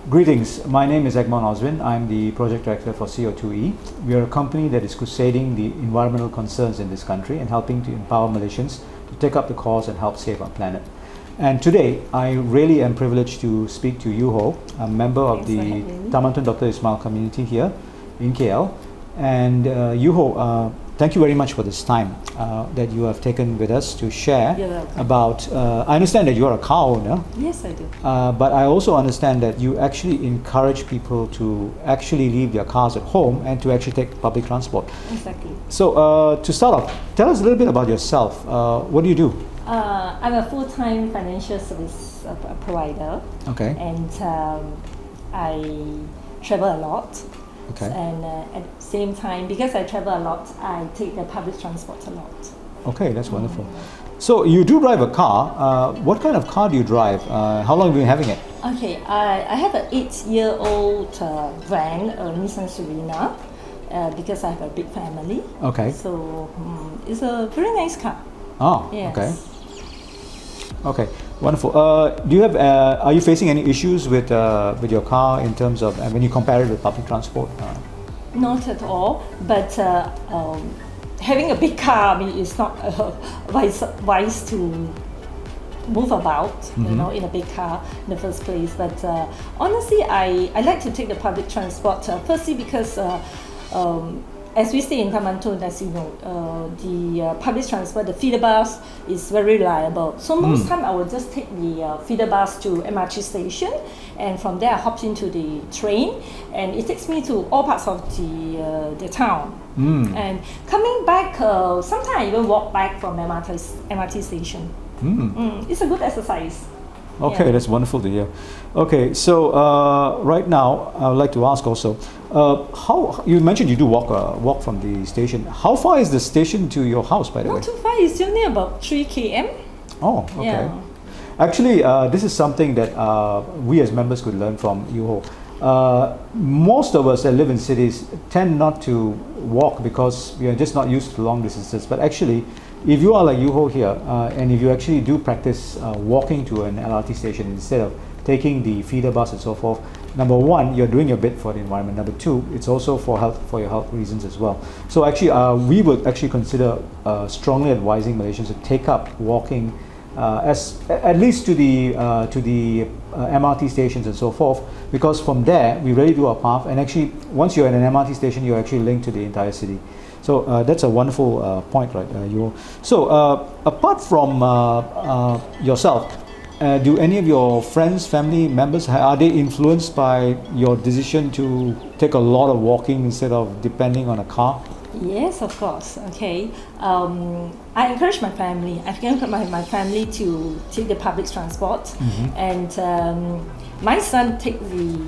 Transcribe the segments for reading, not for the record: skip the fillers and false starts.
Greetings, my name is Egmont Oswin. I'm the project director for CO2E. We are a company that is crusading the environmental concerns in this country and helping to empower Malaysians to take up the cause and help save our planet. And today, I really am privileged to speak to Yeoh Ho, a member of the Taman Tun Dr. Ismail community here in KL. And Yeoh Ho, thank you very much for this time that you have taken with us to share about, I understand that you are a car owner. Yes, I do. But I also understand that you actually encourage people to actually leave their cars at home and to actually take public transport. Exactly. So to start off, tell us a little bit about yourself. What do you do? I'm a full-time financial service provider. Okay. And I travel a lot. Okay. And at the same time, because I travel a lot, I take the public transport a lot. Okay, that's wonderful. So you do drive a car. What kind of car do you drive? How long have you been having it? Okay, I have an 8-year-old van, a Nissan Serena, because I have a big family. Okay. So it's a very nice car. Oh, Yes. okay. Okay, wonderful. Do you have? Are you facing any issues with your car in terms of when you compare it with public transport? Not at all, but having a big car, I mean, it's not wise to move about, you know, in a big car in the first place. But honestly, I like to take the public transport. Firstly, because as we stay in Taman Tun, as you know, the public transport, the feeder bus is very reliable. So most time I will just take the feeder bus to MRT station, and from there I hop into the train, and it takes me to all parts of the town. And coming back, sometimes I even walk back from MRT station. It's a good exercise. Okay, Yeah. that's wonderful to hear. Okay, so right now I would like to ask also, how you mentioned you do walk from the station. How far is the station to your house, by the way? Not too far. It's only about 3 km. Oh, okay. Yeah. Actually, this is something that we as members could learn from Yeoh Ho. Most of us that live in cities tend not to walk because we are just not used to long distances. But actually, if you are like Yeoh Ho here, and if you actually do practice walking to an LRT station instead of taking the feeder bus and so forth, number one, you're doing your bit for the environment. Number two, it's also for your health reasons as well. So actually, we would actually consider strongly advising Malaysians to take up walking as at least to the MRT stations and so forth, because from there we really do our path, and actually once you're at an MRT station, you're actually linked to the entire city. So that's a wonderful point, right, Yeoh? So apart from yourself, do any of your friends, family members, are they influenced by your decision to take a lot of walking instead of depending on a car? Yes, of course. Okay. I encourage my family. I encourage my family to take the public transport, and my son take the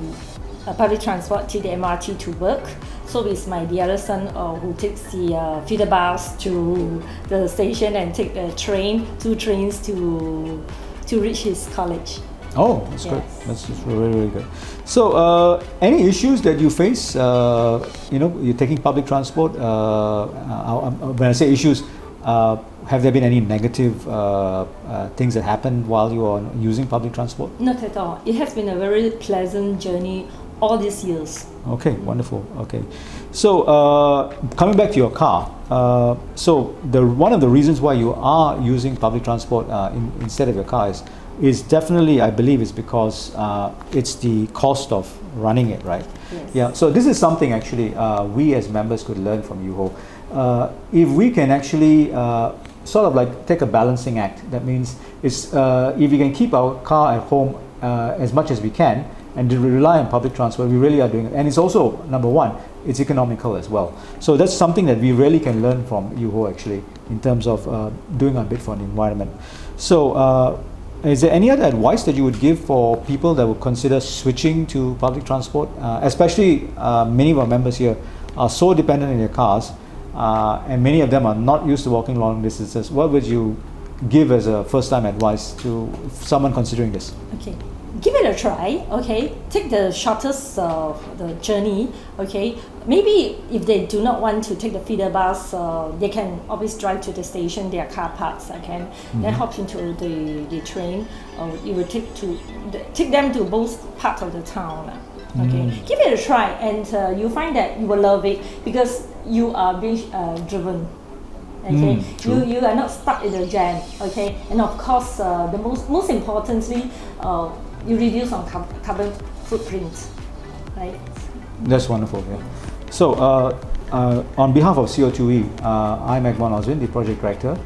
public transport, take the MRT to work. So it's the other son who takes the feeder bus to the station and take the train, 2 trains to reach his college. Oh, that's good. Yes. That's just really, really good. So, any issues that you face? You're taking public transport. When I say issues, have there been any negative things that happened while you are using public transport? Not at all. It has been a very pleasant journey all these years. Okay, wonderful. Okay, so coming back to your car, so one of the reasons why you are using public transport instead of your car is definitely, I believe, is because it's the cost of running it, right? Yes. Yeah. So this is something actually we as members could learn from Yeoh Ho. If we can actually sort of like take a balancing act, that means if we can keep our car at home as much as we can, and to rely on public transport, we really are doing it. And it's also, number one, it's economical as well. So that's something that we really can learn from Yeoh Ho actually, in terms of doing our bit for the environment. So is there any other advice that you would give for people that would consider switching to public transport? Especially many of our members here are so dependent on their cars, and many of them are not used to walking long distances. What would you give as a first-time advice to someone considering this? Okay. give it a try. Okay, take the shortest the journey. Okay, maybe if they do not want to take the feeder bus, they can always drive to the station. There are car parks. Okay, then hop into the train. It will take them to both parts of the town. Okay, give it a try, and you find that you will love it because you are being driven. Okay, you are not stuck in the jam. Okay, and of course, the most importantly, you reduce on carbon footprint, right? That's wonderful. Yeah. So, on behalf of CO2E, I'm Ekman Oswin, the project director,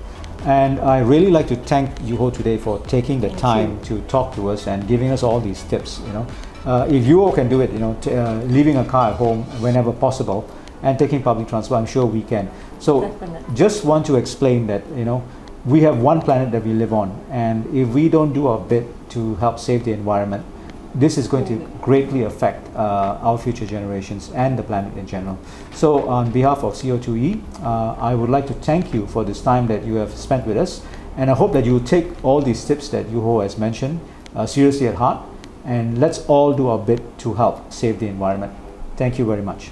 and I really like to thank Yeoh Ho today for taking the time to talk to us and giving us all these tips. If Yeoh Ho can do it, leaving a car at home whenever possible and taking public transport, I'm sure we can. So, Definitely. just want to explain that we have one planet that we live on, and if we don't do our bit to help save the environment, this is going to greatly affect our future generations and the planet in general. So on behalf of CO2E, I would like to thank you for this time that you have spent with us, and I hope that you will take all these tips that Yeoh Ho has mentioned seriously at heart, and let's all do our bit to help save the environment. Thank you very much.